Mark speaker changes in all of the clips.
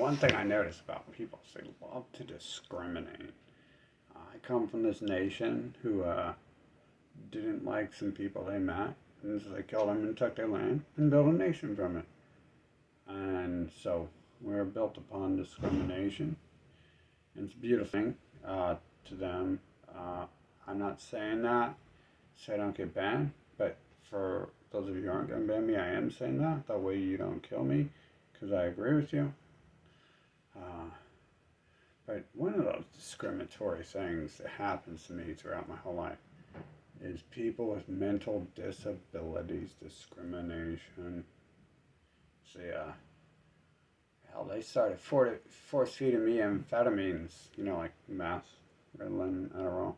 Speaker 1: one thing I notice about people is they love to discriminate. I come from this nation who didn't like some people they met, and so they killed them and took their land and built a nation from it. And so we're built upon discrimination. And it's a beautiful thing to them. I'm not saying that so I don't get banned, but for those of you who aren't going to ban me, I am saying that. That way you don't kill me, because I agree with you. But one of those discriminatory things that happens to me throughout my whole life is people with mental disabilities discrimination. See, hell, they started force feeding me amphetamines, like meth, Ritalin, Adderall,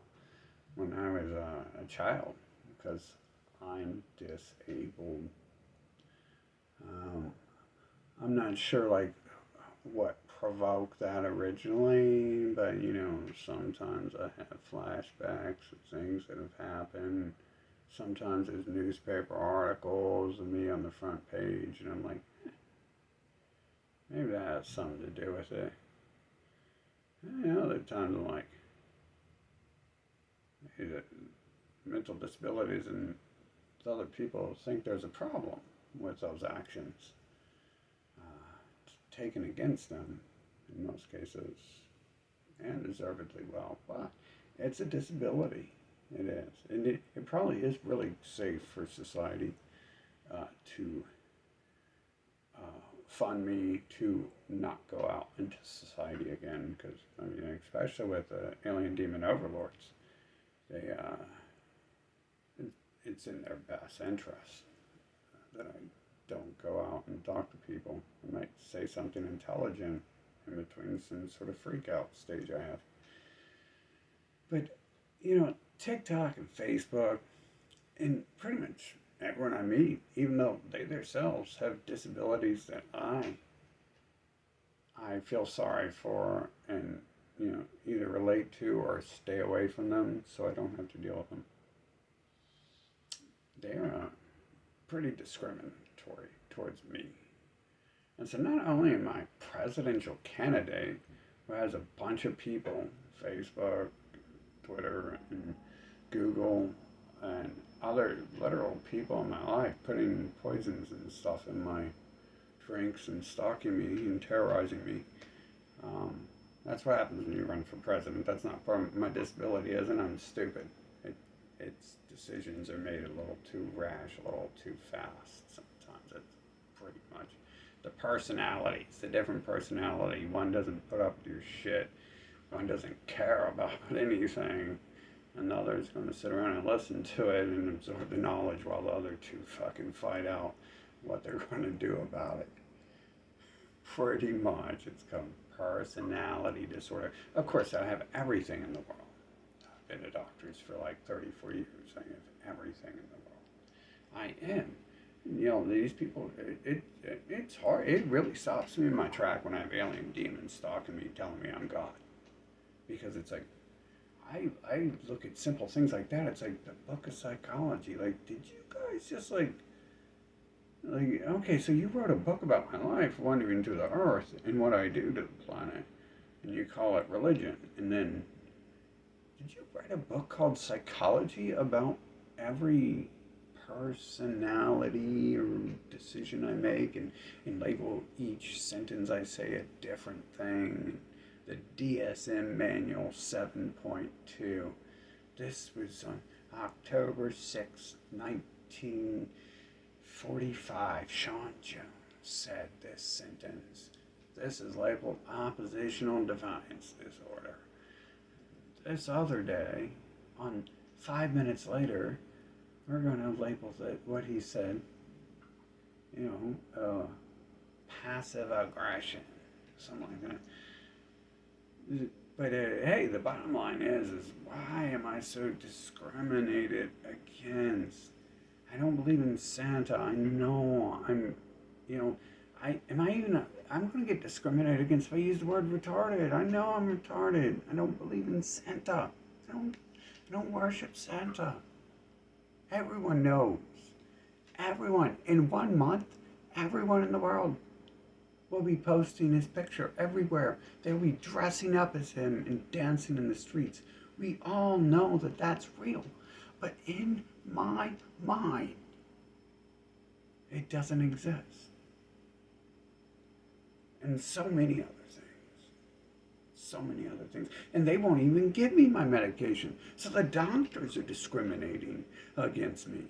Speaker 1: when I was a child, because I'm disabled. I'm not sure, like, what provoked that originally, but, sometimes I have flashbacks of things that have happened. Sometimes there's newspaper articles of me on the front page, and I'm like, maybe that has something to do with it. And other times I'm like, hey, mental disabilities and other people think there's a problem with those actions taken against them in most cases, and deservedly well. But it's a disability. It is. And it probably is really safe for society to fund me to not go out into society again, because, especially with alien demon overlords, they it's in their best interest that I don't go out and talk to people. I might say something intelligent in between some sort of freak out stage I have. But, TikTok and Facebook and pretty much everyone I meet, even though they themselves have disabilities that I feel sorry for and, either relate to or stay away from them so I don't have to deal with them. They're pretty discriminatory towards me. And so not only am I a presidential candidate who has a bunch of people, Facebook, Twitter, and Google, and other literal people in my life putting poisons and stuff in my drinks and stalking me and terrorizing me. That's what happens when you run for president. That's not part of my disability, isn't I'm stupid. Its decisions are made a little too rash, a little too fast. Sometimes it's pretty much the personalities, the different personality. One doesn't put up with your shit. One doesn't care about anything. Another's going to sit around and listen to it and absorb the knowledge while the other two fucking fight out what they're going to do about it. Pretty much, it's called personality disorder. Of course, I have everything in the world. I've been a doctor for like 34 years. I have everything in the world. I am. These people, it's hard. It really stops me in my track when I have alien demons stalking me, telling me I'm God. Because it's like, I look at simple things like that. It's like the book of psychology. Like, did you guys just like, okay, so you wrote a book about my life wandering through the earth and what I do to the planet, and you call it religion. And then, did you write a book called Psychology about every personality or decision I make and label each sentence I say a different thing? The DSM Manual 7.2. This was on October 6, 1945. Sean Jones said this sentence. This is labeled oppositional defiance disorder. This other day, on 5 minutes later, we're going to label what he said, passive aggression, something like that. But hey, the bottom line is why am I so discriminated against? I don't believe in Santa. I know I'm going to get discriminated against if I use the word retarded. I know I'm retarded. I don't believe in Santa. I don't worship Santa. Everyone knows. Everyone. In 1 month, everyone in the world will be posting his picture everywhere. They'll be dressing up as him and dancing in the streets. We all know that that's real. But in my mind, it doesn't exist. And so many other things. So many other things. And they won't even give me my medication. So the doctors are discriminating against me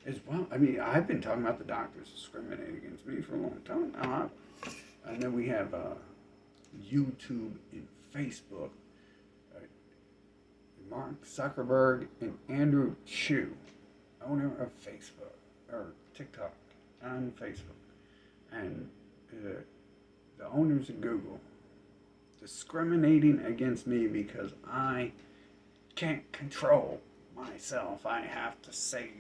Speaker 1: as well. I mean, I've been talking about the doctors discriminating against me for a long time now. And then we have YouTube and Facebook. Mark Zuckerberg and Andrew Chu, owner of Facebook, or TikTok and Facebook, and the owners of Google, discriminating against me because I can't control myself. I have to say,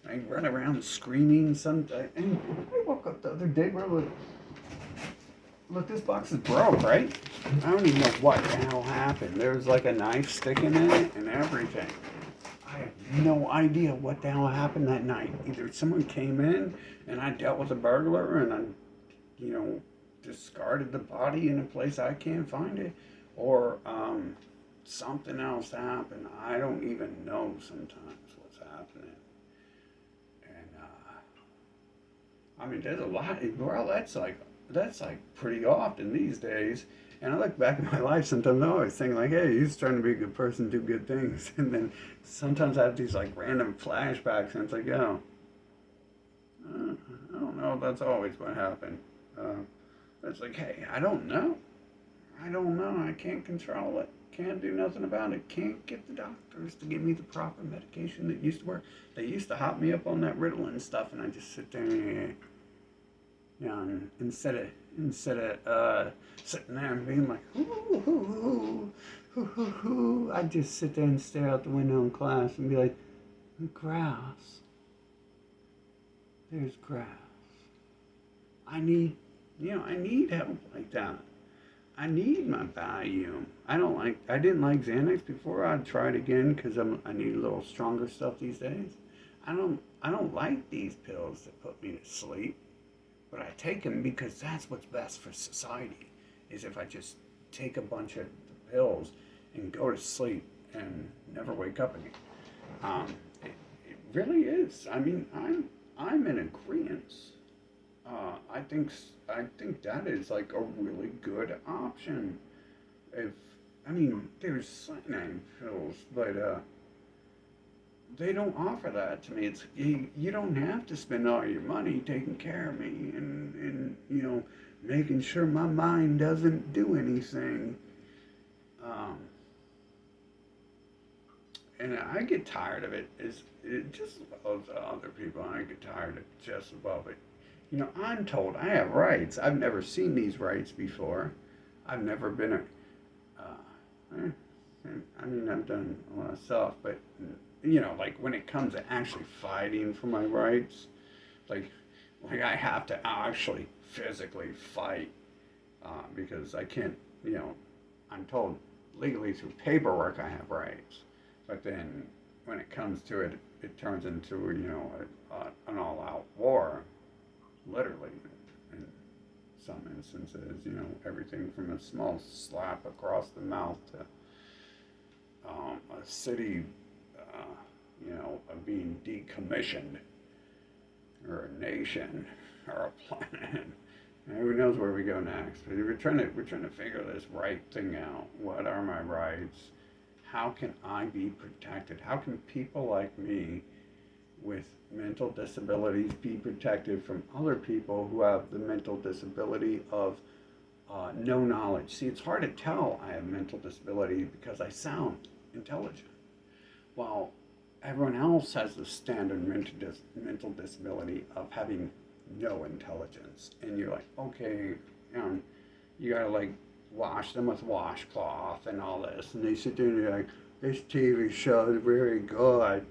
Speaker 1: I run around screaming sometimes. And I woke up the other day, bro, look, this box is broke, right? I don't even know what the hell happened. There's like a knife sticking in it and everything. I have no idea what the hell happened that night. Either someone came in and I dealt with a burglar and I, discarded the body in a place I can't find it, or something else happened. I don't even know sometimes what's happening. And I mean, there's a lot. Well, that's like pretty often these days. And I look back at my life sometimes, I always think like, hey, he's trying to be a good person, do good things. And then sometimes I have these like random flashbacks and it's like, I don't know if that's always what happened. It's like, hey, I don't know. I can't control it. Can't do nothing about it. Can't get the doctors to give me the proper medication that used to work. They used to hop me up on that Ritalin stuff and I just sit there and instead of sitting there and being like, I'd just sit there and stare out the window in class and be like, grass. There's grass. I need help like that. I need my Valium. I didn't like Xanax before. I'd try it again because I need a little stronger stuff these days. I don't like these pills that put me to sleep. But I take them because that's what's best for society, is if I just take a bunch of pills and go to sleep and never wake up again. It really is. I mean, I'm in agreement. I think that is like a really good option. There's cyanide pills, but they don't offer that to me. It's you don't have to spend all your money taking care of me and making sure my mind doesn't do anything. And I get tired of it. It just as well as other people. I get tired of it just as well. But I'm told I have rights. I've never seen these rights before. I've never been I've done a lot of stuff, but like when it comes to actually fighting for my rights, like I have to actually physically fight because I can't, I'm told legally through paperwork I have rights, but then when it comes to it, it turns into, an all-out war, literally, in some instances, everything from a small slap across the mouth to a city of being decommissioned, or a nation, or a planet. And who knows where we go next? But we're trying to figure this right thing out. What are my rights? How can I be protected? How can people like me with mental disabilities be protected from other people who have the mental disability of no knowledge? See, it's hard to tell I have mental disability because I sound intelligent, while everyone else has the standard mental disability of having no intelligence. And you're like, okay, you gotta like wash them with washcloth and all this. And they sit there and they're like, this TV show is very good.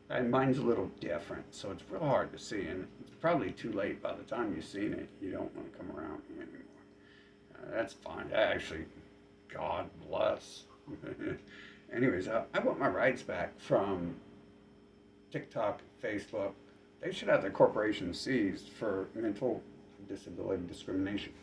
Speaker 1: And mine's a little different, so it's real hard to see. And it's probably too late by the time you've seen it. You don't want to come around me anymore. That's fine. Actually, God bless. Anyways, I want my rights back from TikTok, Facebook. They should have their corporations seized for mental disability discrimination.